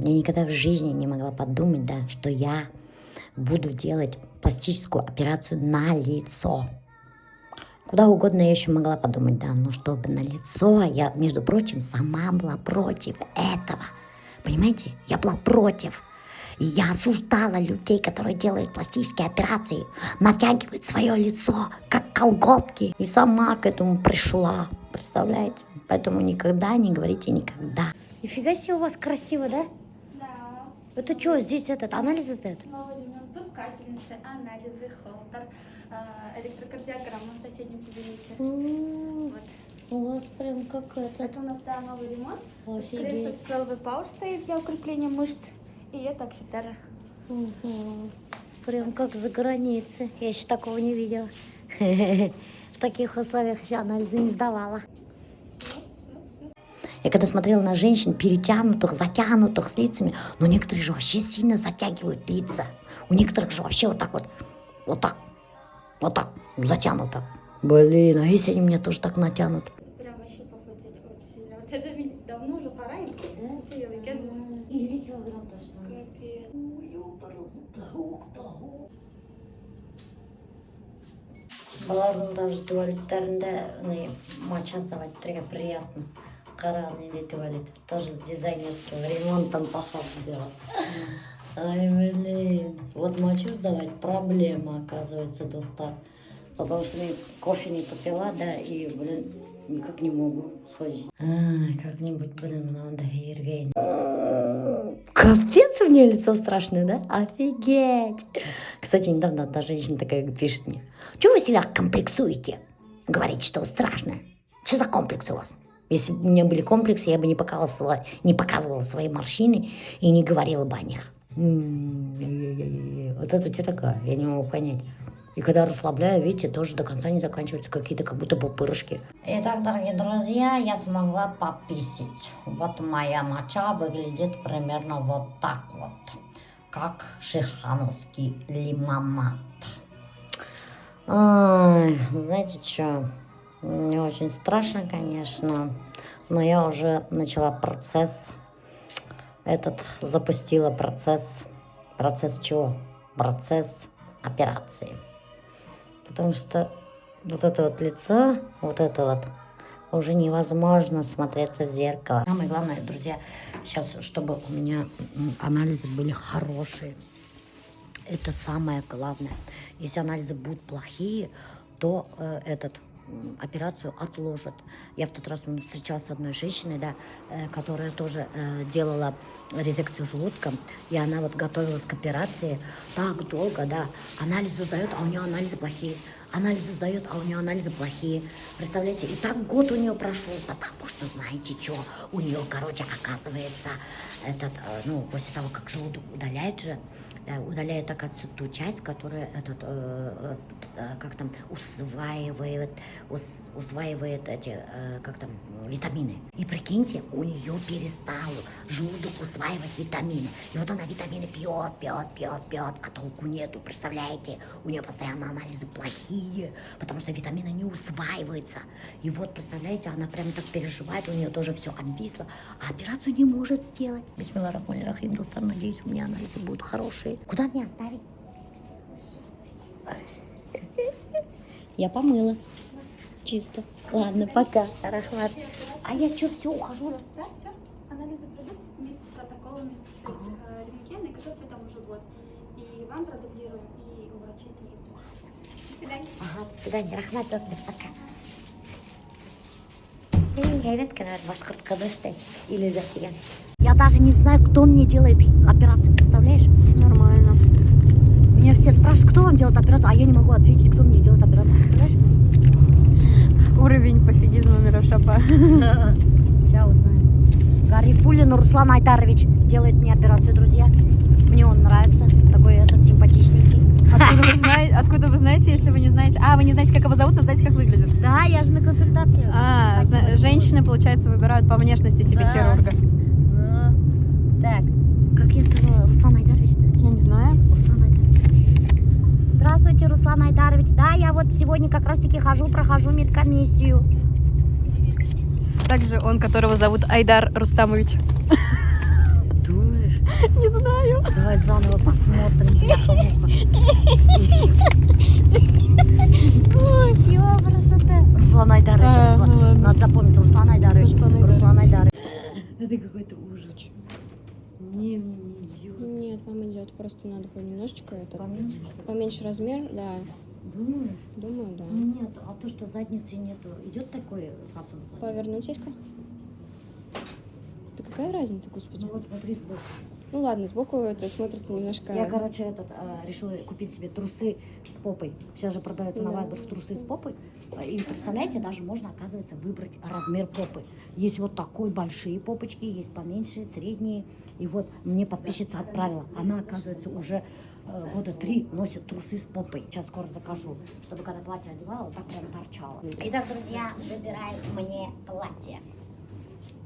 Я никогда в жизни не могла подумать, да, что я буду делать пластическую операцию на лицо. Куда угодно я еще могла подумать, да, но чтобы на лицо, я, между прочим, сама была против этого. Понимаете? Я была против. И я осуждала людей, которые делают пластические операции, натягивают свое лицо, как колготки. И сама к этому пришла. Представляете? Поэтому никогда не говорите никогда. Нифига себе у вас красиво, да? Да. Это что, здесь этот анализы сдают? Новый элемент, тут капельницы, анализы, холтер, электрокардиограмма в соседнем кабинете. Вот. У вас прям как это. Это у нас, да, новый ремонт. Офигеть. Кресло Pelvic Power стоит для укрепления мышц. И это Окситера. Прям как за границей. Я еще такого не видела. В таких условиях еще анализы не сдавала. Все. Я когда смотрела на женщин перетянутых, затянутых с лицами, но некоторые же вообще сильно затягивают лица. У некоторых же вообще вот так затянуто. Блин, а если они меня тоже так натянут? Прям вообще похудели очень сильно. Вот это ведь давно уже пора им. Да? Съела екен. Или килограмм-то что? Капец. Балардың даже туалеттерінде матча сдавать приятно. Қараны туалет. Тоже с дизайнерским ремонтом поход сделать. Ай, блин. Вот мочу сдавать проблема, оказывается, достав. Потому что я кофе не попила, да, и, блин, никак не могу сходить. Ай, как-нибудь, блин, надо Ергейн. Капец, у нее лицо страшное, да? Офигеть. Кстати, недавно одна женщина такая пишет мне: чего вы всегда комплексуете? Говорите, что вы страшное. Что за комплексы у вас? Если бы у меня были комплексы, я бы не показывала свои морщины и не говорила бы о них. Вот это что такое? Я не могу понять. И когда расслабляю, видите, тоже до конца не заканчиваются какие-то как будто пупырышки. Итак, дорогие друзья, я смогла пописить. Вот моя моча выглядит примерно вот так вот. Как шихановский лимонад. Ой, знаете что? Мне очень страшно, конечно. Но я уже начала запустила процесс. Процесс чего? Процесс операции. Потому что вот это вот лицо, вот это вот, уже невозможно смотреться в зеркало. Самое главное, друзья, сейчас, чтобы у меня анализы были хорошие. Это самое главное. Если анализы будут плохие, то операцию отложат. Я в тот раз встречалась с одной женщиной, да, которая тоже делала резекцию желудка, и она вот готовилась к операции так долго, да, анализы сдает, а у нее анализы плохие, анализы сдает, а у нее анализы плохие, представляете, и так год у нее прошел, потому что, знаете что, у нее, короче, оказывается, после того, как желудок удаляет, оказывается, ту часть, которая усваивает эти, витамины. И прикиньте, у нее перестал желудок усваивать витамины. И вот она витамины пьет, а толку нету, представляете? У нее постоянно анализы плохие, потому что витамины не усваиваются. И вот, представляете, она прям так переживает, у нее тоже все обвисло, а операцию не может сделать. Бисмилlah рахмани рахим, доктор, надеюсь, у меня анализы будут хорошие. Куда мне оставить? Я помыла. Чисто. Ладно, пока. Рахмат. А я что, все, ухожу? Да, все. Анализы придут вместе с протоколами. То есть рентген, и все там уже год. И вам продублируем, и у врачей тоже. До свидания. Ага, до свидания. Рахмат, доктор, пока. Я даже не знаю, кто мне делает операцию, представляешь? Нормально. Меня все спрашивают, кто вам делает операцию, а я не могу ответить, кто мне делает операцию, представляешь? Уровень пофигизма Мирошапа. Сейчас узнаем. Гарифуллин Руслан Айдарович делает мне операцию, друзья. Мне он нравится, такой симпатичненький. Откуда вы знаете, если вы не знаете? Вы не знаете, как его зовут, но знаете, как выглядит? Да, я же на консультации. Женщины, получается, выбирают по внешности себе хирурга. Так, как я сказала, Руслан Айдарович? Я не знаю. Руслан Айдарович. Здравствуйте, Руслан Айдарович. Да, я вот сегодня как раз-таки прохожу медкомиссию. Также он, которого зовут Айдар Рустамович. Думаешь? Не знаю. Давай заново посмотрим. бляха-муха. Ой. Йо, красота. Руслан Айдарович. Ну ладно. Надо запомнить, Руслан Айдарович. Руслан Айдарович. Это какой-то ужас. Не, мне не идет. Нет, вам идет, просто надо немножечко это Поменьше, что ли? поменьше размер, да. Думаешь? Думаю, да. Ну нет, а то, что задницы нету, идет такой фасон? Повернутесь-ка. Да какая разница, господи? Ну вот смотри сбоку. Ну ладно, сбоку это смотрится немножко... Я, короче, решила купить себе трусы с попой. Сейчас же продаются на Да. Вайберс трусы с попой. И представляете, даже можно, оказывается, выбрать размер попы. Есть вот такой большие попочки, есть поменьше, средние. И вот мне подписчица отправила. Она, оказывается, уже года 3 носит трусы с попой. Сейчас скоро закажу, чтобы когда платье одевала, вот так прям торчало. Итак, друзья, выбираем мне платье.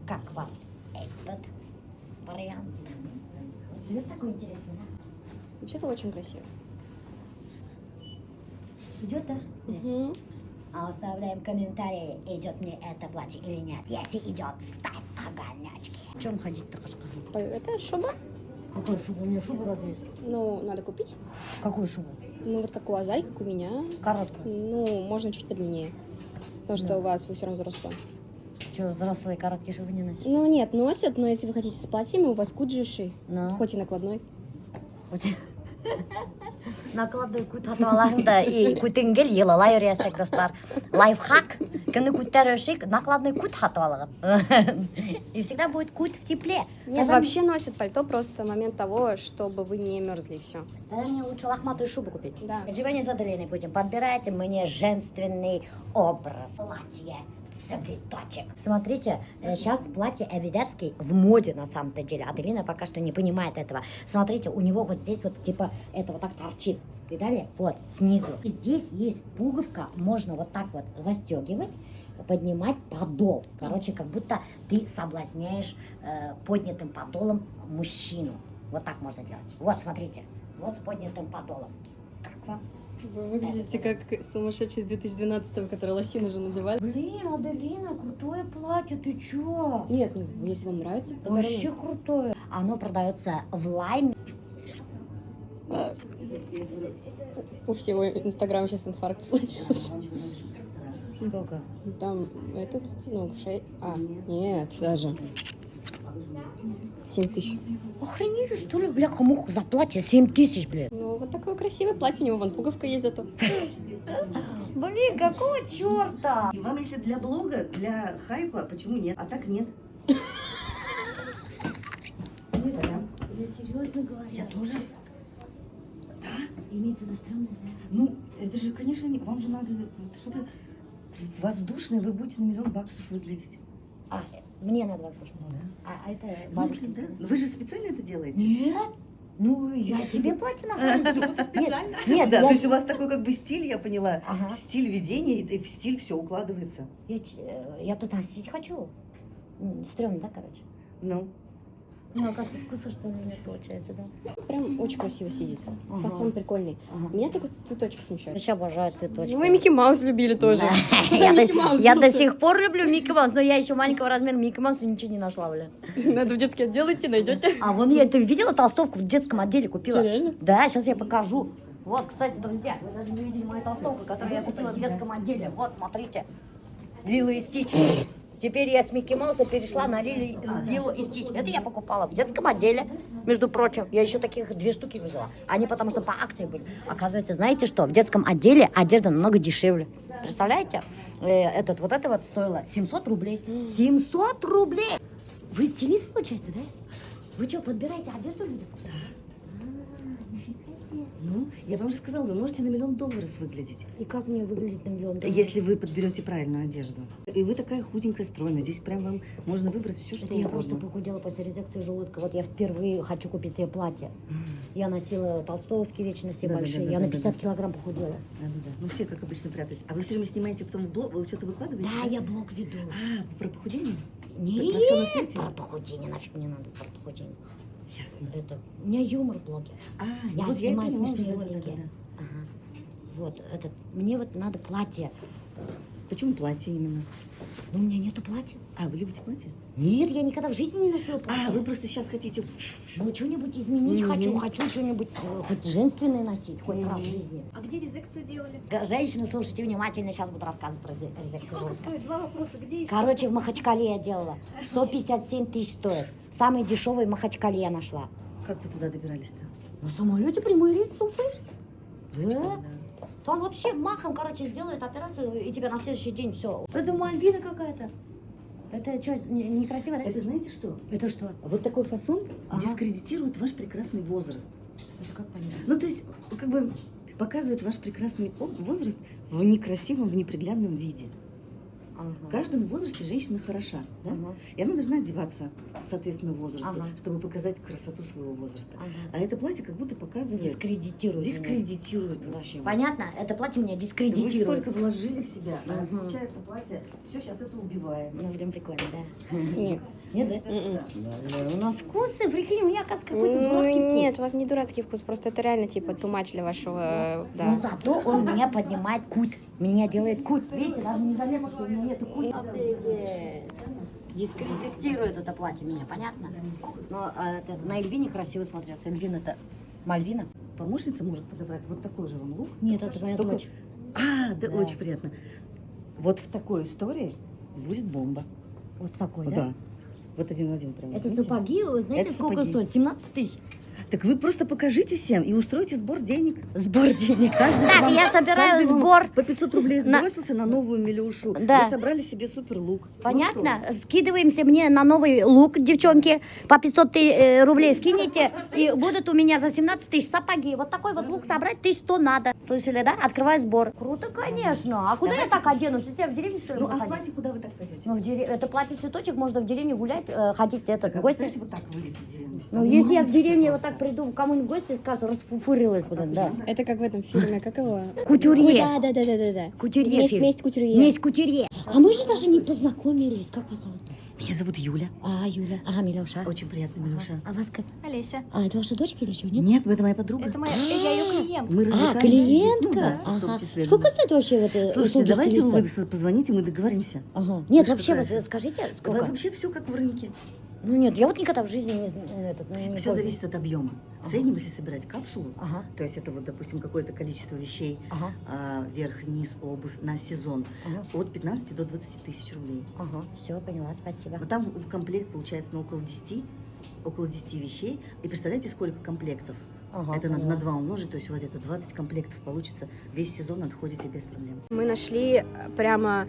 Как вам этот вариант? Цвет такой интересный, да? Вообще-то очень красиво. Идет, да? Угу. А оставляем комментарии, идет мне это платье или нет. Если идет, ставь огонячки. В чем ходить-то, скажи? Это шуба. Какую шубу? У меня шуба разве есть? Ну, надо купить. Какую шубу? Ну, вот как у Азаль, как у меня. Короткую. Ну, можно чуть подлиннее. Потому что у вас вы все равно взрослая. Что, взрослые короткие шубы не носят? Ну, нет, носят, но если вы хотите с платьями, у вас куджиши. Ну. Хоть и накладной. Накладной кут хаталарында и кутенгел елалай үресек, достар. Лайфхак. Кыны куттерешик, накладной кут хаталығын. И всегда будет кут в тепле. Нет, Тогда вообще носят пальто просто момент того, чтобы вы не мерзли, все. Тогда мне лучше лохматую шубу купить. Да. Сегодня за Дариной будем подбирать мне женственный образ. Платье в цветочек. Смотрите, сейчас платье Эвидерский в моде на самом-то деле. Аделина пока что не понимает этого. Смотрите, у него вот здесь вот типа это вот так торчит. Видали? Вот, снизу. И здесь есть пуговка. Можно вот так вот застегивать, поднимать подол. Короче, как будто ты соблазняешь поднятым подолом мужчину. Вот так можно делать. Вот, смотрите. Вот с поднятым подолом. Как вам? Вы выглядите как сумасшедший из 2012-го, который лосины же надевали. Блин, Аделина, крутое платье, ты чё? Нет, ну, если вам нравится, Вообще крутое. Оно продается в Лайме. У всего Инстаграма сейчас инфаркт случился. Сколько? Там этот, ну, нет, даже 7 тысяч. Охренели, что ли, бляха-муха, за платье 7 тысяч, блин. Ну, вот такое красивое платье, у него вон пуговка есть зато. Блин, какого черта? И вам, если для блога, для хайпа, почему нет? А так нет. Сорян. Я серьезно говорю. Я тоже. Имеется в виду стрёмное, да? Ну, это же, конечно, вам же надо что-то воздушное, вы будете на $1 000 000 выглядеть. Мне надо воздушно. Да. А это бабушка. Да? Но вы же специально это делаете? Нет. Ну, я себе платье на самом деле. Специально? Нет, Да, я- то есть у вас такой как бы стиль, я поняла. Ага. Стиль ведения, и в стиль все укладывается. Я тут носить хочу. Стрёмно, да, короче? Ну, Ну, оказывается, вкуса, что ли, нет, получается, да? Прям очень красиво сидит. Ага. Фасон прикольный. Ага. Меня только цветочки смущают. Вообще обожаю цветочки. Вы Микки Маус любили тоже. Я Микки Маус доился. сих пор люблю Микки Маус, но я еще маленького размера Микки Мауса ничего не нашла, бля. Надо в детский отдел идти, найдете. А вон ты видела толстовку в детском отделе купила? Что, реально? Да, сейчас я покажу. Вот, кстати, друзья, вы даже не видели мою толстовку, которую я купила в детском отделе. Вот, смотрите. Лилу и Стич. Теперь я с Микки Мауса перешла на Лилу и Стич. Это я покупала в детском отделе, между прочим. Я еще таких 2 штуки взяла. Они потому что по акции были. Оказывается, знаете что? В детском отделе одежда намного дешевле. Представляете? Это вот стоило 700 рублей. 700 рублей! Вы стилист, получается, да? Вы что, подбираете одежду людям? ну, я вам же сказала, вы можете на $1 000 000 выглядеть. И как мне выглядит на $1 000 000? Если вы подберете правильную одежду. И вы такая худенькая, стройная. Здесь прям вам можно выбрать все, что Это я просто угодно. похудела после резекции желудка. Вот я впервые хочу купить себе платье. Я носила толстовки вечно все большие. Я на 50 килограмм похудела. Да. Ну, все, как обычно, прятались. А вы все время снимаете потом в блог, вы что-то выкладываете? Да, я блог веду. Про похудение? Нет, про всё на свете? про похудение. Нафиг мне надо про похудение. Ясно. Это, у меня юмор в блоге. Я вот снимаю и поняла смешные уже, ролики. да. Ага. Вот, мне вот надо платье Почему платье именно? Ну, у меня нету платья. А, вы любите платье? Нет, я никогда в жизни не носила платье. А, вы просто сейчас хотите... Ну, что-нибудь изменить хочу что-нибудь, хоть женственное носить, хоть раз в жизни. А где резекцию делали? Женщины, слушайте внимательно, сейчас буду рассказывать про резекцию. Сколько стоит? Два вопроса. Где и Короче, в Махачкале я делала. 157 тысяч стоит. Самый дешевый в Махачкале я нашла. Как вы туда добирались-то? На самолете прямой рейс, Уфы. Зачем, Да. Там вообще махом, короче, сделают операцию, и тебя на следующий день все. Это Мальвина какая-то. Это что, некрасиво, да? Это знаете что? Это что? Вот такой фасон Ага. дискредитирует ваш прекрасный возраст. Это как понять? Ну, то есть, как бы показывает ваш прекрасный возраст в некрасивом, в неприглядном виде. В каждом возрасте женщина хороша, да? Ага. И она должна одеваться соответственно возрасту, Ага. чтобы показать красоту своего возраста. Ага. А это платье как будто показывает, Дискредитирует. дискредитирует вообще. вас. Понятно? Это платье меня Вы дискредитирует. столько вложили в себя, а Мгм. получается платье, все сейчас это убивает. Ну, блин, прикольно, да? Нет. Нет, да? Да, у нас вкусы, прикинь, у меня, оказывается, какой-то Ну, дурацкий вкус. нет, у вас не дурацкий вкус, просто это реально типа too much для вашего, Но да. зато он меня поднимает кут. Меня делает кут. Видите, даже незаметно, что у меня нету кут. Дискредитирует это платье меня, понятно? Но это, на Эльвине красиво смотрелся. Эльвина это Мальвина? Помощница может подобрать вот такой же вам лук. Нет, это моя Только- дочь. А, да, Да. очень приятно. Вот в такой истории будет бомба. Вот такой, да? Да. Вот один в один прям. Это возьмите. сапоги, вы знаете, Это сколько сапоги. стоит? 17 тысяч. Так вы просто покажите всем и устройте сбор денег. Сбор денег. Каждый Так, вам- я собираю каждый вам сбор. по 500 рублей На- сбросился на новую Милюшу. Да. Вы собрали себе супер лук. Понятно? Скидываемся мне на новый лук, девчонки. По 500 рублей скинете, и будут у меня за 17 тысяч сапоги. Вот такой вот лук собрать 1100 надо. Слышали, да? Открываю сбор. Круто, конечно. А куда я так оденусь? У тебя в деревню, что ли, Ну, буду а в ходить? платье куда вы так пойдете? Ну, это платье-цветочек, можно в деревню гулять, ходить, это, Так, а в гости. представьте, вот так выйдете в деревню. Ну, если я в деревне вот так приду, кому-нибудь в гости скажу, расфуфырилась, блин, да. Это как в этом фильме, как его? Кутюрье. Да. Кутюрье Месть, фильм. месть кутюрье. Месть кутюрье. А мы же даже не познакомились. Как вас зовут? Меня зовут Юля. А, Юля. Ага, Милюша. Очень приятно, Милюша. А вас как? Олеся. А, это ваша дочка или что? Нет? Нет, это моя подруга. Это моя, я ее клиент. Мы А, развлекаемся здесь, ну клиентка? да, в том Ага. числе. Сколько стоит вообще вот Слушайте, услуги давайте стилиста? вы позвоните, мы договоримся. Ага. Нет, Вы вообще, что, вот скажите, сколько? Вообще все как в рынке. Ну нет, я вот никогда в жизни не Все пользуюсь. зависит от объема. В среднем, если собирать капсулу, Ага, то есть это вот, допустим, какое-то количество вещей, ага, верх, низ, обувь на сезон, ага, от 15 до 20 тысяч рублей. ага. Все, поняла, спасибо. Вот там в комплект получается около 10 вещей. И представляете, сколько комплектов? Ага, Это надо поняла. на 2 умножить, то есть у вас где-то 20 комплектов получится. Весь сезон отходите без проблем. Мы нашли прямо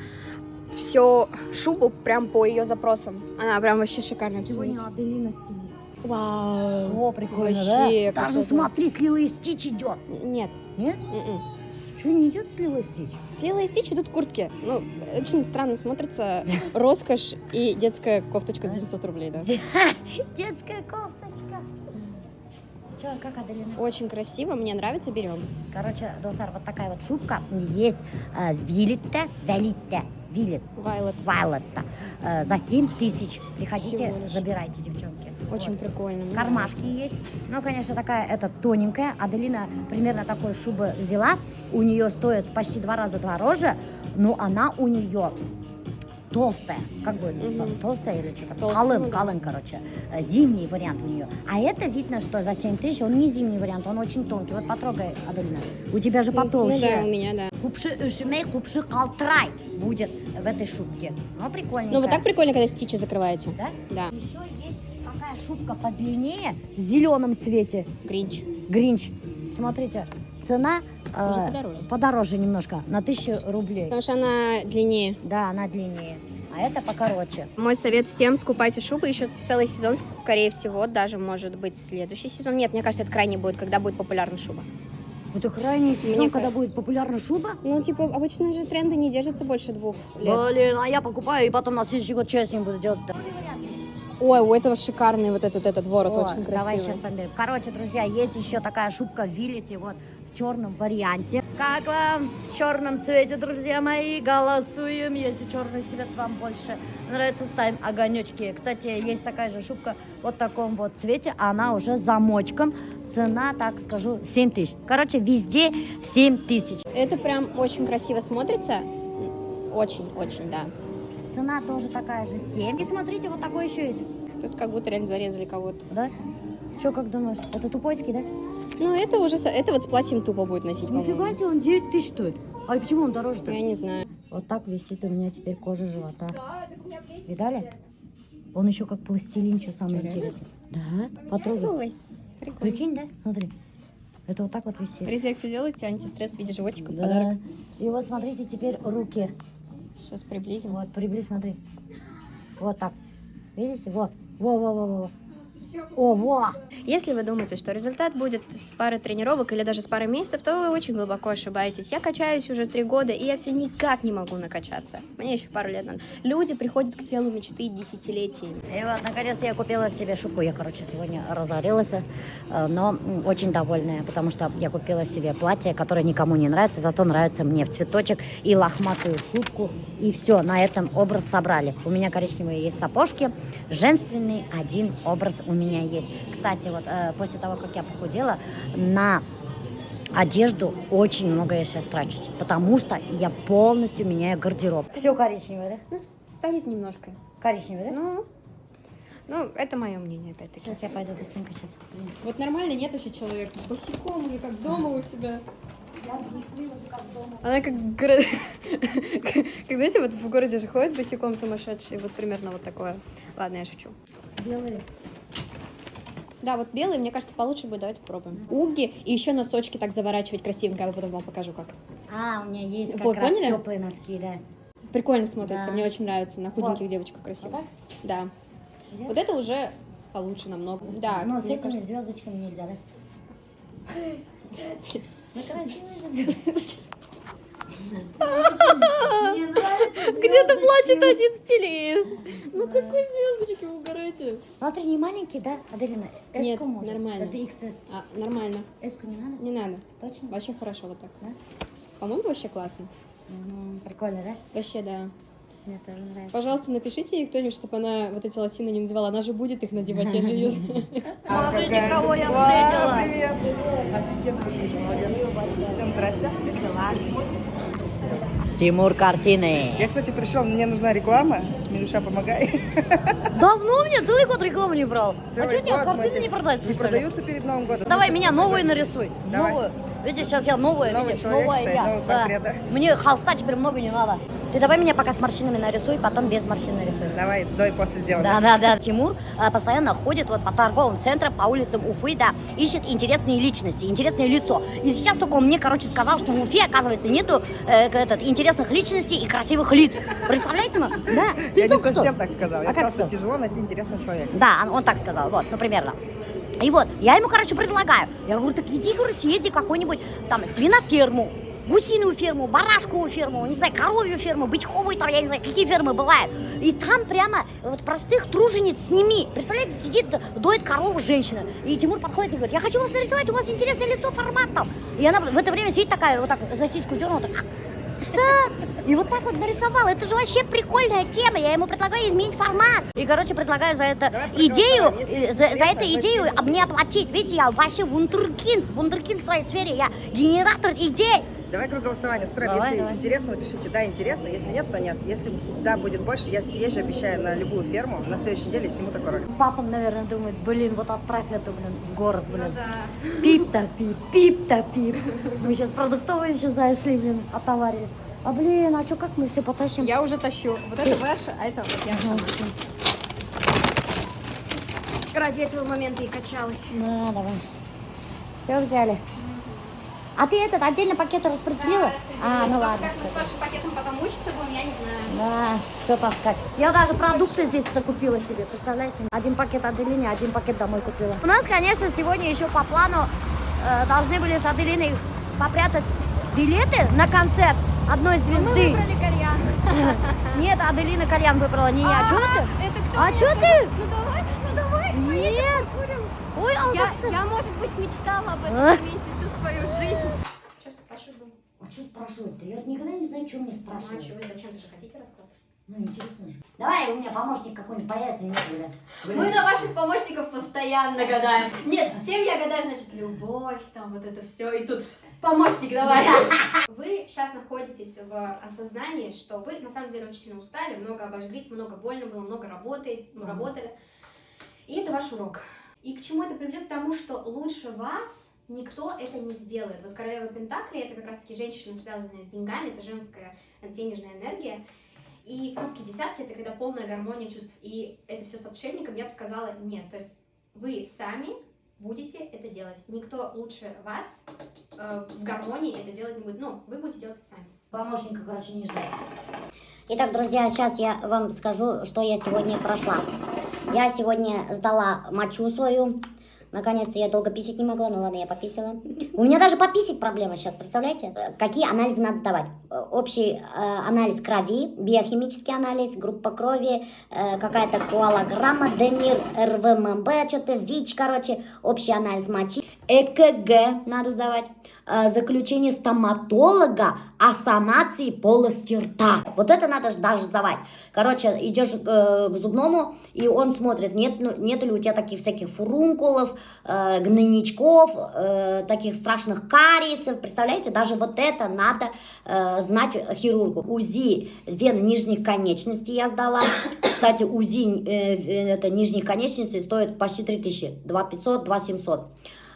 всю шубу прям по ее запросам. Она прям вообще шикарная. посмотрите. Аделина стилист. Вау. О, прикольно, Вообще да? Даже красота. смотри, с Лилой Стич идет. Нет. Нет? м-м. Что не идет с Лилой Стич? С Лилой Стич идут куртки. Ну, очень странно смотрится роскошь и детская кофточка за 700 рублей, да. Детская кофточка. Че, как Аделина? Очень красиво, мне нравится, берем. Короче, доктор, вот такая вот шубка. Есть Вилетта, Вилет, Вайлетта. За 7 тысяч. Приходите, Всего лишь. забирайте, девчонки. Очень Вот. прикольно. мне Кармашки нравится. есть. Ну, конечно, такая, это тоненькая. Аделина примерно такой шубы взяла. У нее стоит почти 2 раза дороже, но она у нее толстая. Как бы толстая или что-то? Толстая, ну да. Калын, короче. Зимний вариант у нее. А это видно, что за 7 тысяч он не зимний вариант, он очень тонкий. Вот потрогай, Аделина. У тебя же потолще. Ну да, у меня, да. Купши ушимей, купши калтрай будет в этой шубке. Ну, прикольненькая. Ну, вот так прикольно, когда стичи закрываете. Да? Да. Еще есть такая шубка подлиннее, в зеленом цвете. Гринч. Гринч. Смотрите, цена Уже подороже. подороже немножко, на 1000 рублей. Потому что она длиннее. Да, она длиннее. А это покороче. Мой совет всем: скупайте шубы еще целый сезон, скорее всего, даже может быть следующий сезон. Нет, мне кажется, это крайне будет, когда будет популярна шуба. Это крайний сезон, Мне когда ка- будет популярна шуба. Ну, типа, обычно же тренды не держатся больше 2 лет. Блин, а я покупаю, и потом на следующий год что я с ним буду делать? Ой, у этого шикарный вот этот ворот, О, очень красивый. давай сейчас померим. Короче, друзья, есть еще такая шубка в Виллете, вот в черном варианте. Как вам в черном цвете, друзья мои? Голосуем. Если черный цвет вам больше нравится, ставим огонечки. Кстати, есть такая же шубка вот в таком вот цвете. Она уже с замочком. Цена, так скажу, 7 тысяч. Короче, везде 7 тысяч. Это прям очень красиво смотрится. Очень, да. Цена тоже такая же, 7. И смотрите, вот такой еще есть. Тут как будто реально зарезали кого-то. Да? Че, как думаешь, это тупойский, да? Ну, это уже, это вот с платьем тупо будет носить, по-моему. Нифига себе, он 9 тысяч стоит. А почему он дороже-то? Я не знаю. Вот так висит у меня теперь кожа живота. Видали? Он еще как пластилин, что самое интересное. Да, потрогай. Ой, прикольно. Прикинь, да? Смотри. Это вот так вот висит. Резекцию делаете, антистресс в виде животика в Да. подарок. И вот смотрите теперь руки. Сейчас приблизим. Вот, приблизь, смотри. Вот так. Видите? Вот. Во-во-во-во. О, во! Если вы думаете, что результат будет с пары тренировок или даже с пары месяцев, то вы очень глубоко ошибаетесь. Я качаюсь уже 3 года, и я все никак не могу накачаться. Мне еще пару лет надо. Люди приходят к телу мечты десятилетиями. И вот, наконец-то я купила себе шубку. Я, сегодня разорилась, но очень довольная, потому что я купила себе платье, которое никому не нравится, зато нравится мне, в цветочек, и лохматую шубку, и все, на этом образ собрали. У меня коричневые есть сапожки, женственный один образ у меня есть. Кстати, вот после того, как я похудела, на одежду очень много я сейчас трачусь, потому что я полностью меняю гардероб. Все коричневое, да? Ну, старит немножко. Коричневое, да? Ну, это мое мнение, опять-таки. Сейчас я пойду быстренько сейчас. Вот нормально нет еще человек босиком уже как дома у себя. Она как, как знаете, вот в городе же ходят босиком сумасшедшие, вот примерно вот такое. Ладно, я шучу. Белые. Да, вот белый, мне кажется, получше будет. Давайте попробуем. Уги и еще носочки так заворачивать красивенько, я потом вам покажу как. А, у меня есть как Вы раз поняли? теплые носки, да. Прикольно смотрится, Да. мне очень нравится, на худеньких Вот. девочках красиво. Вот так? Да. Идёт? Вот это уже получше намного. Да, Но с мне этими кажется. звездочками нельзя, да? Ну, красивые же звездочки. Мне нравятся Где-то звездочки. плачет один стилист. Ну какой звездочки вы угораете? Смотри, не маленький, да, Аделина? Нет, Эску можно? нормально. Это XS. А, нормально. Эску не надо? Не надо. Точно? Вообще хорошо вот так. Да? По-моему, вообще классно. Прикольно, да? Вообще, да. Мне тоже нравится. Пожалуйста, напишите ей кто-нибудь, чтобы она вот эти лосины не надевала. Она же будет их надевать, я же ее знаю. Смотрите, кого я встретила. Привет. Всем здрасте. Тимур картины. Я, кстати, пришел, мне нужна реклама. Милюша, помогай. Давно мне целый год рекламу не брал. Целый А что у тебя год мы картины эти- не продаются, Не что ли? продаются перед Новым годом. Давай Просто меня сколько новую раз. нарисуй. Давай. Новую. Видишь, сейчас я новая. Новый видишь, человек, новая считай, я. новый портрет, да? Мне холста теперь много не надо. Ты давай меня пока с морщинами нарисуй, потом без морщин нарисуй. Давай, до и после сделаем. Да. Тимур постоянно ходит вот по торговым центрам, по улицам Уфы, да, ищет интересные личности, интересное лицо. И сейчас только он мне, сказал, что в Уфе, оказывается, нету интересных личностей и красивых лиц. Представляете? Да. Ты Я не только что? совсем так сказал. Я А как сказал, что сказал? тяжело найти интересного человека. Да, он так сказал, вот, ну, примерно. И вот, я ему, предлагаю. Я говорю, так иди, съезди в какую-нибудь там свиноферму, гусиную ферму, барашковую ферму, не знаю, коровью ферму, бычковую, там, я не знаю, какие фермы бывают. И там прямо вот простых тружениц сними. Представляете, сидит, доит корову женщина. И Тимур подходит и говорит, я хочу вас нарисовать, у вас интересное лицо, формат там. И она в это время сидит такая, вот так, за сиську дернула, так, что? И вот так вот нарисовала. Это же вообще прикольная тема. Я ему предлагаю изменить формат. И, предлагаю за это Давай идею, проголосуем. Если за интересно, эту мы идею съедемся. мне оплатить. Видите, я вообще вундеркинд в своей сфере. Я генератор идей. Давай круг голосования устроим. Давай, Если давай. интересно, напишите «да, интересно». Если нет, то нет. Если да, будет больше, я съезжу, обещаю, на любую ферму. На следующей неделе сниму такой ролик. Папа, наверное, думает, вот отправь эту, в город, Пип-то пип, пип-то пип. Мы сейчас продуктовые еще зашли, отоварились. А, а что, как мы все потащим? Я уже тащу. Вот это ваше, а это вот я. Ради этого момента и качалась. Да, давай. Все взяли. А ты отдельно пакеты распределила? Ну ладно. Как мы с вашим пакетом потом мучиться будем, я не знаю. Да, все таскать. Я даже продукты здесь закупила себе, представляете? Один пакет Аделине, один пакет домой купила. У нас, конечно, сегодня еще по плану должны были с Аделиной попрятать билеты на концерт одной звезды. кальян. Нет, Аделина кальян выбрала, не я. Что ты? Это кто? А что ты? Ну давай. Нет. Ой, Я, может быть, мечтала об этом моменте всю свою жизнь. Что спрашиваю? А что спрашивать-то? Я никогда не знаю, что мне спрашивают. Вы зачем-то же хотите расклад? Ну, интересно же. Давай, у меня помощник какой-нибудь появится, нет, бля. Мы на ваших помощников постоянно гадаем. Нет, всем я гадаю, значит, любовь, там вот это все, и тут помощник давай. Вы сейчас находитесь в осознании, что вы на самом деле очень сильно устали, много обожглись, много больно было, много работали. И это ваш урок. И к чему это приведет? К тому, что лучше вас никто это не сделает. Вот королева Пентакли — это как раз-таки женщина, связанная с деньгами, это женская денежная энергия. И кнопки десятки — это когда полная гармония чувств. И это все с отшельником, я бы сказала, нет. То есть вы сами будете это делать. Никто лучше вас в гармонии это делать не будет. Ну, вы будете делать это сами. Помощника, короче, не ждать. Итак, друзья, сейчас я вам скажу, что я сегодня прошла. Я сегодня сдала мочу свою. Наконец-то я долго писать не могла, ну ладно, я пописала. У меня даже пописать проблема сейчас, представляете? Какие анализы надо сдавать? Общий анализ крови, биохимический анализ, группа крови, какая-то коалограмма, ДНИР, РВМБ, что-то, ВИЧ, короче, общий анализ мочи. ЭКГ надо сдавать. Заключение стоматолога о санации полости рта. Вот это надо даже сдавать. Короче, идешь к зубному, и он смотрит, нет ли у тебя таких всяких фурункулов, гнойничков, таких страшных кариесов. Представляете, даже вот это надо знать хирургу. УЗИ вен нижних конечностей я сдала. Кстати, УЗИ нижних конечностей стоит почти 3000. 2500, 2700.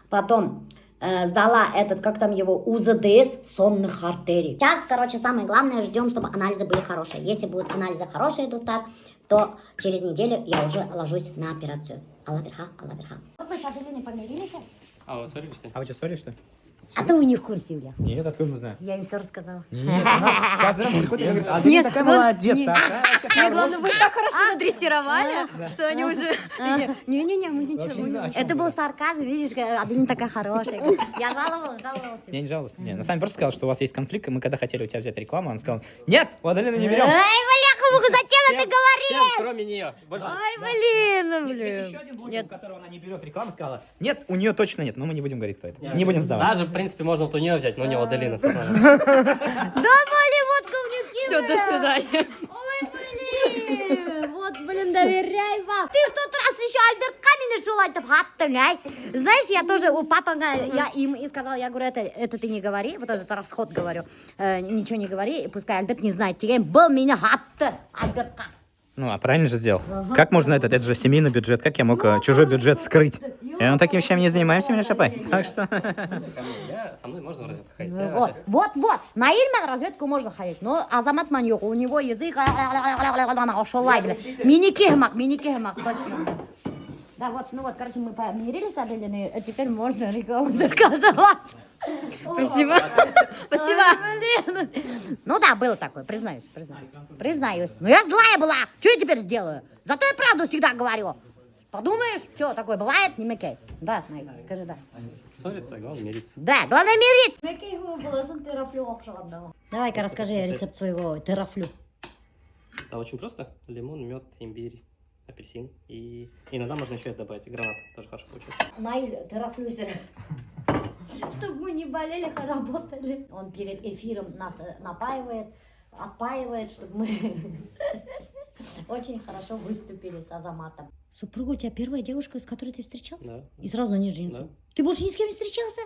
Потом сдала этот, как там его, УЗДС сонных артерий. Сейчас, короче, самое главное, ждем, чтобы анализы были хорошие. Если будут анализы хорошие идут так, то через неделю я уже ложусь на операцию. Алла верха, Алла верха. Вы с Аделиной помирились? А вы ссорились, что ли? А вы что, ссорились, что ли? А ты не в курсе, Юля. Нет, откуда мы знаем? Я им все рассказала. Нет, она каждый раз приходит и говорит, Аделина такая молодец, Мне главное, вы так хорошо надрессировали, что они уже... Не-не-не, мы ничего. Это был сарказм, видишь, Аделина такая хорошая. Я жаловалась. Я не жаловался. Нет, на самом деле просто сказал, что у вас есть конфликт, и мы когда хотели у тебя взять рекламу, она сказала, нет, у Аделины не берем. Ай, бляха-муха, зачем это говоришь? Всем, кроме нее. Больше... Есть еще один блогер, у которого она не берет рекламу, сказала, нет, у нее точно нет, но мы не будем говорить, кто это. Не будем сдавать. Даже, в принципе, можно вот у нее взять, но не у Аделины. Да, Валя, водку мне кинули. Все, до свидания. Ой, блин. Вот, блин, доверяй вам. Ты в тот раз еще Альберт Камень шел, это хаттыляй. Знаешь, я тоже у папы, я им и сказала, я говорю, это ты не говори, вот этот расход говорю, ничего не говори, и пускай Альберт не знает, тебе был меня хатты, Альберт Камень. Ну, а правильно же сделал. Как можно это же семейный бюджет, как я мог чужой бюджет скрыть? Я такими вещами не занимаемся, меня шапай. Так что... Со мной можно в разведку ходить. Вот. На Ильман разведку можно ходить, но Азамат Маньюк, у него язык... Мини-кехмак, точно. Да, вот, короче, мы помирились с Аделиной, а теперь можно рекламу заказывать. Спасибо. Спасибо. Блин. Ну да, было такое, признаюсь. Но я злая была, что я теперь сделаю? Зато я правду всегда говорю. Подумаешь, что такое бывает, не мекей. Да, Найк, скажи да. Ссориться, главное мириться. Да, главное мириться. Мекей было сын терафлю отдала. Давай-ка расскажи рецепт своего терафлю. А очень просто. Лимон, мед, имбирь, апельсин. И иногда можно еще это добавить. Гранат тоже хорошо получается. Наиль, терафлюсер. Чтобы мы не болели, а работали. Он перед эфиром нас напаивает, отпаивает, чтобы мы очень хорошо выступили с Азаматом. Супруга у тебя первая девушка, с которой ты встречался? Да. И сразу не женился? Да. Ты больше ни с кем не встречался?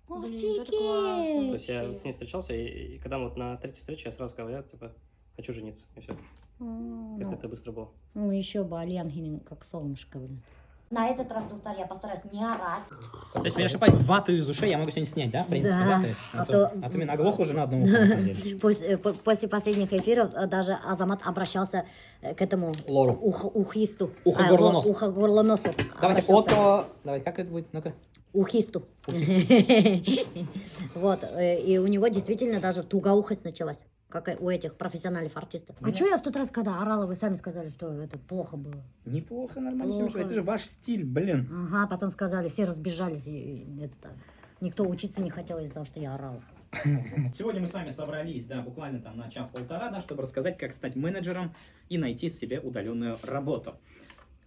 Блин, это классно. То есть я с ней встречался, и когда вот на третьей встрече я сразу говорю, я типа хочу жениться. И все. Как это быстро было. Ну, еще бы, Альянгин, как солнышко, блин. На этот раз, Тухтар, я постараюсь не орать. То есть меня шапать вату из ушей я могу сегодня снять, да, в принципе? Да. То есть, А то меня оглох уже на одном ухе, на самом деле. После последних эфиров даже Азамат обращался к этому Лору. ухисту. Ухо-горлоносу. Ухо-горлоносу. Давайте ото... Давайте, как это будет? Ну-ка. Ухисту. Вот, и у него действительно даже тугоухость началась, как и у этих профессиональных артистов. А что я в тот раз, когда орала, вы сами сказали, что это плохо было? Неплохо, нормально. Плохо. Слушай, это же ваш стиль, блин. Ага, потом сказали, все разбежались, и никто учиться не хотел из-за того, что я орала. Сегодня мы с вами собрались, да, буквально там на час-полтора, да, чтобы рассказать, как стать менеджером и найти себе удаленную работу.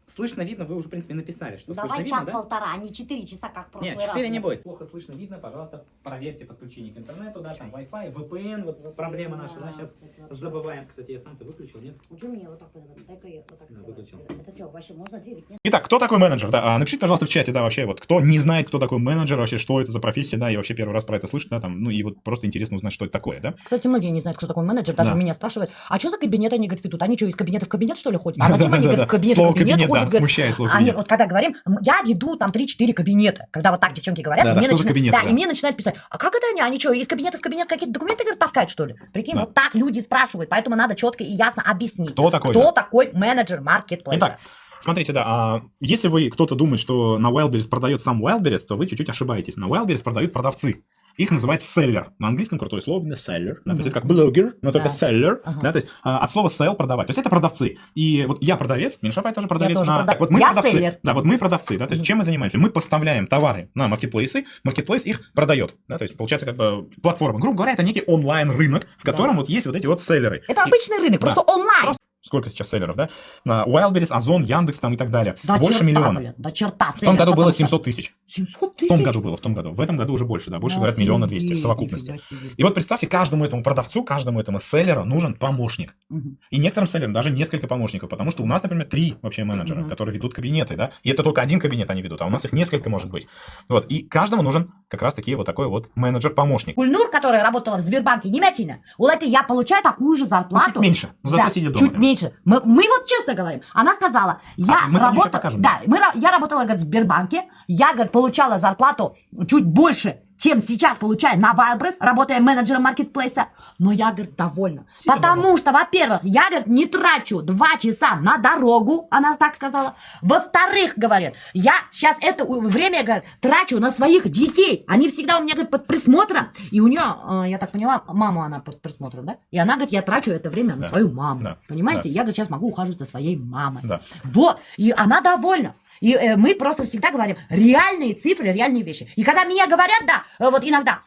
Слышно, видно, вы уже, в принципе, написали, что Давай слышно, видно, да? час-полтора, а не 4 часа, как в прошлый Нет, раз. 4 не будет. Плохо слышно, видно, пожалуйста, проверьте подключение к интернету, да, там Wi-Fi, VPN, вот проблема наша, да, сейчас забываем. Кстати, я сам-то выключил, нет? Ну, что мне вот так, дай-ка я вот так. Да, выключил. Это что, вообще можно двигать, нет? Итак, кто такой менеджер? Да, напишите, пожалуйста, в чате, да, вообще, вот, кто не знает, кто такой менеджер, вообще, что это за профессия, да, и вообще первый раз про это слышит, да, там, ну, и вот просто интересно узнать, что это такое, да. Кстати, многие не знают, кто такой менеджер, даже Да. меня спрашивают, а что за кабинет они, говорят, ведут? Они что, из кабинета в кабинет, что ли, ходят? Да, Зачем да, они, да, говорят, да. в кабинет Слово в кабинет кабинет, да, ходят? Говорят, смущает слово они, кабинет. вот когда говорим, я веду там 3-4 кабинета, когда вот так девчонки говорят, Да, и да, мне что за начинают- кабинеты, да, да. и мне начинают писать, а как это они что, из кабинета в кабинет какие-то документы, говорят, таскают, что ли? Прикинь, Да. вот так люди спрашивают, поэтому надо четко и ясно объяснить, Кто такой, кто да. такой менеджер маркетплейса. Итак, смотрите, да, если вы, кто-то думает, что на Wildberries продает сам Wildberries, то вы чуть-чуть ошибаетесь. На Wildberries продают продавцы. Их называют селлер. На английском крутое слово именно селлер. Да, то есть это как блогер, но только Да. селлер. Ага. Да, то есть от слова sell продавать. То есть это продавцы. И вот я продавец, Миншапай тоже продавец. тоже Так, вот мы я продавцы. селлер. Да, вот мы продавцы. Да, то есть чем мы занимаемся? Мы поставляем товары на маркетплейсы, маркетплейс их продает. Да, то есть получается как бы платформа. Грубо говоря, это некий онлайн-рынок, в котором вот есть вот эти вот селлеры. Это И- обычный рынок, Да. просто онлайн. Просто- Сколько сейчас селлеров, да? На Wildberries, Озон, Яндекс там и так далее. До Больше черта, миллиона. блин, до черта. В том году было 700 тысяч. 700 В тысяч? том году было, в том году. В этом году уже больше, да. Больше, говорят, 1 200 000 в совокупности. И вот представьте, каждому этому продавцу, каждому этому селлеру нужен помощник. Мгм. И некоторым селлерам даже несколько помощников, потому что у нас, например, 3 вообще менеджера, Мгм. которые ведут кабинеты, да. И это только один кабинет они ведут, а у нас их несколько может быть. Вот. И каждому нужен как раз-таки вот такой вот менеджер-помощник. Гульнур, которая работала в Сбербанке немедленно, у этой я получаю такую же Ну, зарплату. чуть меньше, но зато Да, сидит дома. чуть меньше. Мы вот честно говорим. Она сказала, я мы там еще работала, покажем. да, я работала, говорит, в Сбербанке, я, говорит, получала зарплату чуть больше, чем сейчас получаю на Wildberries, работая менеджером маркетплейса, но я, говорит, довольна. Сидя Потому дома. что, во-первых, я, говорит, не трачу 2 часа на дорогу, она так сказала. Во-вторых, говорит, я сейчас это время, говорит, трачу на своих детей. Они всегда у меня, говорит, под присмотром. И у нее, я так поняла, маму она под присмотром, да? И она, говорит, я трачу это время на Да. свою маму. Да. Понимаете? Я, говорит, сейчас могу ухаживать за своей мамой. Да. Вот. И она довольна. И мы просто всегда говорим реальные цифры, реальные вещи. И когда мне говорят, да, вот иногда,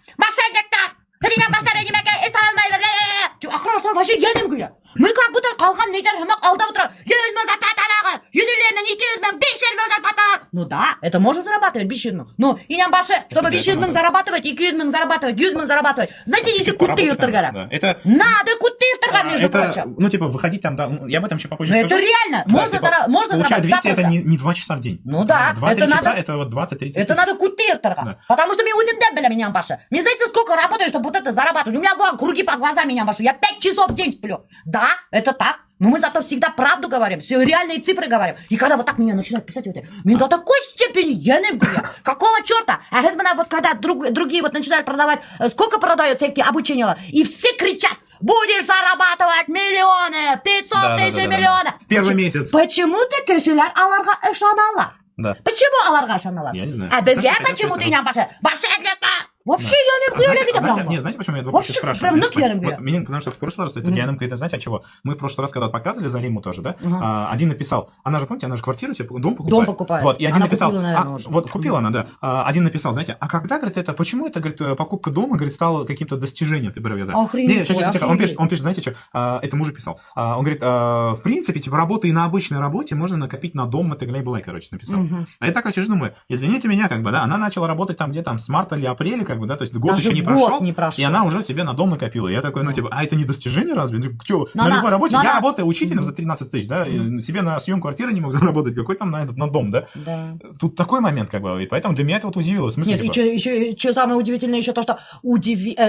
а хорошо, вообще я не говорю. Мы как будто қалған нетер хымақ алда отырады. 100 мың зарплаталағы, юдилермен 200 мың, 500 мың зарплаталары. Ну да, это можно зарабатывать 500 мың. Ну, иням башы, чтобы 500 мың зарабатывать, 200 мың зарабатывать, 100 мың зарабатывать. Знаете, если кутты ертыргара. Да. Это, Надо кутты ертыргара, между это, прочим. ну, типа, выходить там, да, ну, я об этом еще попозже Но скажу. это реально. Да, Можно, типа, можно получать заработать 200 это запросто. не 2 часа в день. Ну да, 2-3 это часа, надо- это вот 20-30 Это надо кутты ертырга. Да. Потому что мне удем для меня баша. Мне знаете, сколько работаю, чтобы вот это зарабатывать? У меня было круги по глазам меня башу. Я 5 часов в день сплю. Да, это так. Но мы зато всегда правду говорим, все реальные цифры говорим. И когда вот так меня начинают писать, вот это, мне до такой степени я не говорю. Какого черта? А это вот когда другие вот начинают продавать, сколько продают всякие обучения, и все кричат, будешь зарабатывать миллионы, 500 тысяч миллионов. В первый месяц. Почему ты кешелер аларга эшаналар? Да. Почему аларга эшаналар? Я не знаю. А бізге Хотя, почему хотя, ты не баша? Баша это вообще я не А говорю, знаете, я знаете, не не, знаете, почему я этот Вообще, вопрос спрашиваю? прям, ну, Знаете, я не говорю. вот меня, потому что в прошлый раз это Диана это знаете от чего? Мы в прошлый раз, когда показывали за Риму тоже, да? Ага. Один написал, она же, помните, она же квартиру себе, дом покупает. Дом покупает. Вот, и один Она написал, купила, наверное, уже. вот купила она, да. Один написал, знаете, а когда, говорит, это, почему это, говорит, покупка дома, говорит, стала каким-то достижением? Ты говорю, да. Охренеть, Не, сейчас, ой, тихо. охренеть. Он пишет, знаете что? Это мужик писал. Он говорит, в принципе, типа, работая на обычной работе, можно накопить на дом, это Глейблай, короче, написал. Мгм. А я так вообще думаю, извините меня, как бы, да, она начала работать там где там с марта или апреля, как бы, да, то есть год Даже еще не год прошел, не прошел. и она уже себе на дом накопила. Я такой, ну, типа, а это не достижение разве? Что, Но на она- любой работе, но я она- работаю учителем за 13 тысяч, да, и себе на съем квартиры не мог заработать, какой там на этот, на дом, да? Да. Тут такой момент, как бы, и поэтому для меня это вот удивило, в смысле, Нет, типа, и что самое удивительное еще то, что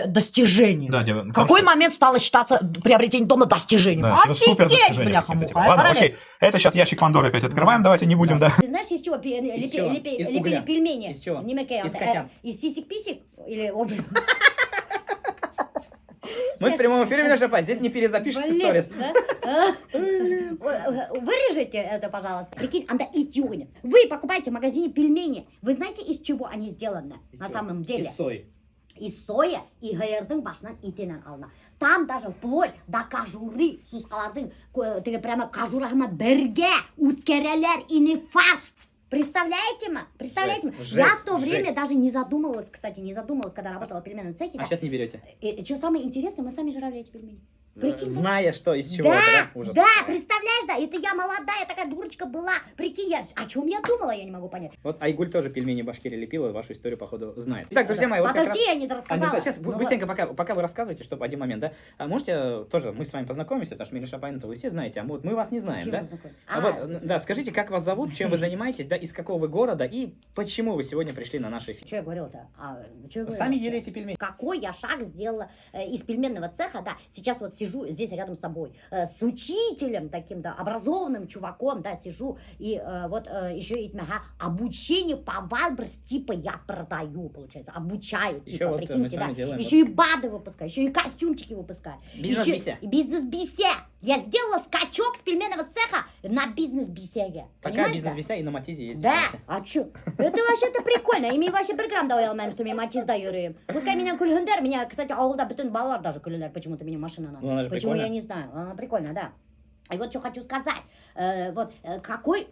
достижение. да, типа, В потому какой что- момент стало считаться приобретение дома достижением? Да, типа, супер достижение. бляха какие-то, типа. муха. Ладно, окей, это сейчас ящик Пандоры опять открываем, давайте не будем, да. Ты знаешь, из чего Из чего? Из угля. пельмени? Из чего? Не макея, Из котят. из сисик-писик? Или... Мы в прямом эфире, Миша Шапай, здесь не перезапишите сторис. Вырежите это, пожалуйста. Прикинь, анда идионя. Вы покупаете в магазине пельмени. Вы знаете, из чего они сделаны на самом деле? Из сои. Из соя и гайырдың башынан итенен алына. Там даже вплоть до кожуры, сусқалардың прямо кожурахына бірге үткерелер и не фарш. Представляете, ма? Представляете, ма? Жесть, Я в то время жесть. даже не задумывалась, кстати, когда работала в пельменном цехе. А сейчас не берете. И что самое интересное, мы сами жрали эти пельмени. Прикинь, зная, что из чего Да, это, да? Ужас. да, представляешь, да, это я молодая такая дурочка была, прикинь, я, о чем я думала, я не могу понять. Вот Айгуль тоже пельмени Башкирии лепила, вашу историю, походу, знает. Итак, друзья мои, вот как Подожди, раз... я не дорассказала. Сейчас Ну быстренько, пока вы рассказываете, чтобы один момент, да? Можете тоже, мы с вами познакомимся, потому что Миля Шапайнова вы все знаете, а мы вас не с знаем, кем да? вы знакомы? Вот, да, скажите, как вас зовут, чем вы занимаетесь, да, из какого вы города и почему вы сегодня пришли на наш эфир? Что я говорила-то? Что я говорила? Сами ели эти пельмени. Какой я шаг сделала из пельменного цеха, да, сейчас вот сижу здесь рядом с тобой, с учителем таким, да, образованным чуваком, да, сижу, и вот еще и обучение по Вальберс, типа я продаю, получается, обучаю, Еще типа, вот мы прикиньте, с вами да, делаем еще и БАДы выпускаю, еще и костюмчики выпускаю. Бизнес-бисе. Бизнес-бисе. Я сделала скачок с пельменного цеха на бизнес-бисеге. Пока Понимаешь, бизнес-вися и на Матизе есть. да, а чё? Это вообще-то прикольно. И мне вообще программ давал, что мне Матизда юрим. Пускай меня кульгендер, меня, кстати, ауылда бутын балалар даже кульгендер, почему-то меня машина надо. Ну, она же Почему, прикольная. я не знаю. Она прикольная, да. И вот что хочу сказать. Какой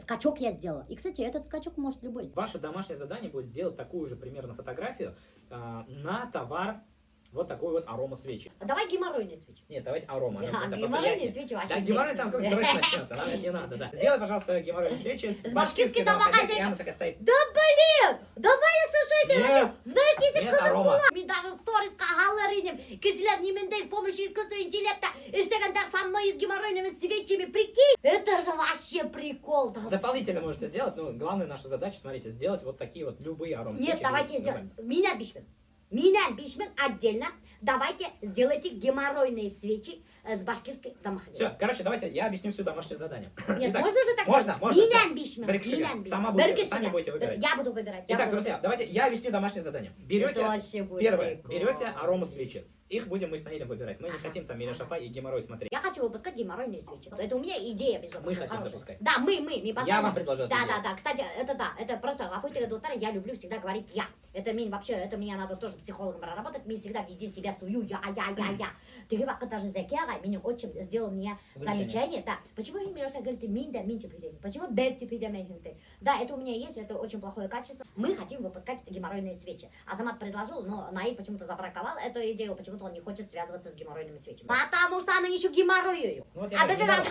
скачок я сделала. И, кстати, этот скачок может любой сделать. Ваше домашнее задание будет сделать такую же примерно фотографию на товар, вот такой вот арома свечи. Давай геморройные свечи. Нет, давайте арома. Геморройные свечи вообще. Да, геморрой там как короче начнется, нам это не надо, да. Сделай, пожалуйста, геморройные свечи с башкирской домохозяйкой. И она такая стоит. Да блин! Давай я слушаю, ты Нет, вообще, знаешь, если нет, кто-то арома. была, мне даже сторис кагаларинем, кишлер немендей с помощью искусственного интеллекта, и что со мной и с геморройными свечами, прикинь, это же вообще прикол. Да. Дополнительно можете сделать, но главная наша задача, смотрите, сделать вот такие вот любые арома свечи. Нет, давайте сделаем. Меня бишмен отдельно. Давайте сделайте геморройные свечи с башкирской домохозяйкой. Все, короче, давайте я объясню все домашнее задание. Нет, Итак, можно же так можно, сделать? можно. Меня бишмен. Беркшига. Сама будете, сами будете выбирать. Я буду выбирать. Итак, друзья, давайте я объясню домашнее задание. Берете, Это вообще будет первое, прикол. берете арома свечи. Их будем мы с Наилем выбирать. Мы не хотим там Миля Шапай и геморрой смотреть. Я хочу выпускать геморройные свечи. Это у меня идея безумно. Мы хотим хорошая. запускать. Да, мы постоянно. Я вам предложил это Да, делать. да. Кстати, это просто охотника до утра. Я люблю всегда говорить я. Это меня надо тоже психологом проработать. Мне всегда везде себя сую. Я. Ты говоришь, даже закяга, меня отчим сделал мне замечание. Да. Почему Мироша говорит, почему Да, это у меня есть, это очень плохое качество. Мы хотим выпускать геморройные свечи. Азамат предложил, но Наиль почему-то забраковал эту идею, почему-то он не хочет связываться с геморройными свечами. Потому что она еще геморрою. Ну, вот я говорю, не надо.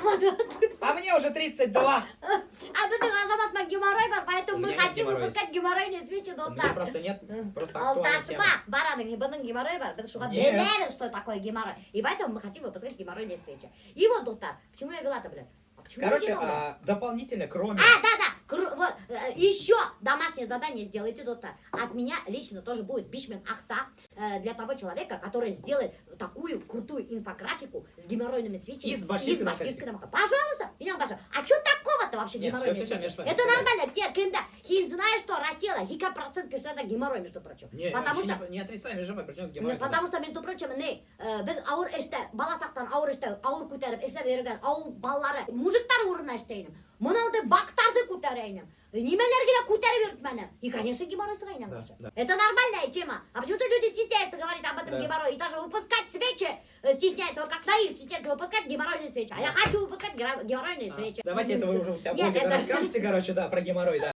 А мне уже 32. Азамат мой геморрой, поэтому У мы меня нет хотим геморроя. выпускать геморройные свечи до У утра. меня просто нет, просто актуальная тема. Алташпа, бараны, не будем геморрой, потому что Нет. не что такое геморрой. И поэтому мы хотим выпускать геморройные свечи. И вот до утра. К чему я вела-то, блядь? Почему Короче, я вела, блядь? дополнительно, кроме... Вот, еще домашнее задание сделайте, доктор. От меня лично тоже будет бишмен ахса для того человека, который сделает такую крутую инфографику с геморройными свечами. И с башкирской домохозяйкой. Пожалуйста, меня пожалуйста. А что такого-то вообще Нет, геморройные всё, свечи? всё, Это нормально. Когда Хин знаешь, что Россия, хика процент, конечно, это геморрой, между прочим. Не, Потому вообще что не отрицаем, Миля Шапай, причем с геморроем. Потому что, между прочим, біз ауыр ішті, бала сақтан ауыр ішті, ауыр көтеріп, іші берген ауыл балалары, мужиктар орнына іштейнім. Мынауды бақтарды көтерейнім. Немелерге көтеріп өртменім. И, конечно, геморрой сығайнам. Да. Это нормальная тема. А почему-то люди стесняются говорить об этом Да. геморрое. И даже выпускать свечи стесняются. Вот как Наиль стесняется выпускать геморройные свечи. А я хочу выпускать геморройные свечи. Давайте это вы уже у себя в Нет, блоге это- расскажете, короче, да, про геморрой, да.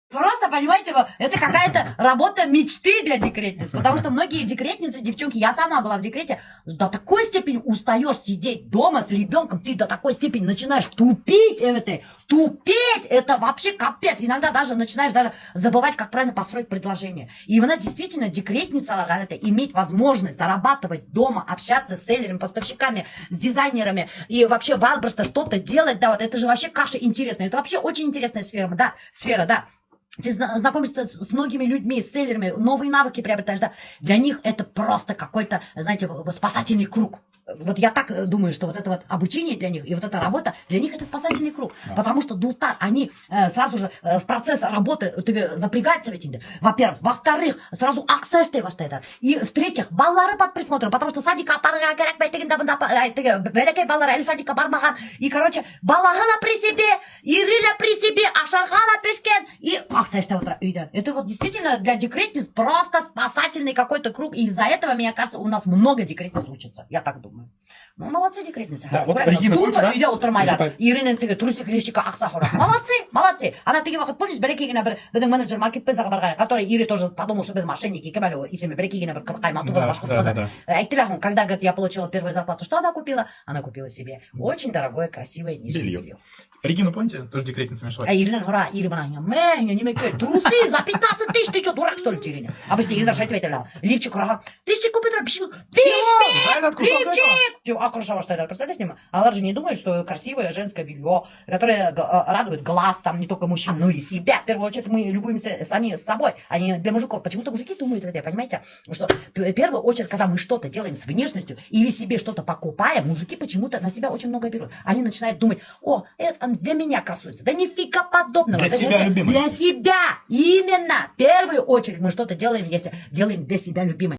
Просто, понимаете, это какая-то работа мечты для декретниц. Потому что многие декретницы, девчонки, я сама была в декрете, до такой степени устаешь сидеть дома с ребенком, ты до такой степени начинаешь тупить это вообще капец. Иногда даже начинаешь даже забывать, как правильно построить предложение. И она действительно, декретница, это иметь возможность зарабатывать дома, общаться с селлерами, поставщиками, с дизайнерами и вообще просто что-то делать, да, вот это же вообще каша интересная. Это вообще очень интересная сфера, да. Ты знакомишься с многими людьми, с селлерами, новые навыки приобретаешь, да. Для них это просто какой-то, знаете, спасательный круг. Вот я так думаю, что вот это вот обучение для них и вот эта работа, для них это спасательный круг. Потому что дултар, они сразу же в процесс работы запрягаются в эти. Во-первых. Во-вторых, сразу аксеш ты это. И в-третьих, баллары под присмотром, потому что садика парга керек берекей баллары, или садика бармаган. И, короче, балагала при себе, и рыля при себе, ашаргала пешкен, и аксеш ты. Это вот действительно для декретниц просто спасательный какой-то круг. И из-за этого, мне кажется, у нас много декретниц учатся. Я так думаю. Ну, молодцы, декретницы. Да, вот Правильно. Регина, помните, да? Үйде отырмайды. Уже Иринен тіге трусик лифчика ақсақ ұрады. Молодцы, молодцы. Ана тіге вақыт, помнишь, бәлекегіне бір, біздің менеджер маркетплейсаға барған, который Ири тоже подумал, что біз мошенники, кем әлі есеме бәлекегіне бір қырқай матуға башқұрт қылды. Айтты, когда, говорит, я получила первую зарплату, что она купила? Она купила себе очень дорогое, красивое нижнее белье. Регину помните? Тоже декретница мешала. А Ирина, ура, Ири бана, не мекай, трусы за 15 тысяч, ты что, дурак, что ли, Ирине? Обычно Ирина шать ветерла. Лифчик, ура, лифчик купит, лифчик! А крушава, что это, представляете, Дима? Алар же не думает, что красивое женское белье, которое радует глаз, там, не только мужчин, но и себя. В первую очередь мы любуемся сами с собой, а не для мужиков. Почему-то мужики думают это, понимаете? Что в первую очередь, когда мы что-то делаем с внешностью или себе что-то покупаем, мужики почему-то на себя очень много берут. Они начинают думать, о, это для меня красуется. Да нифига подобного. Для себя любимой. Для себя. Именно. В первую очередь мы что-то делаем, если делаем для себя любимой.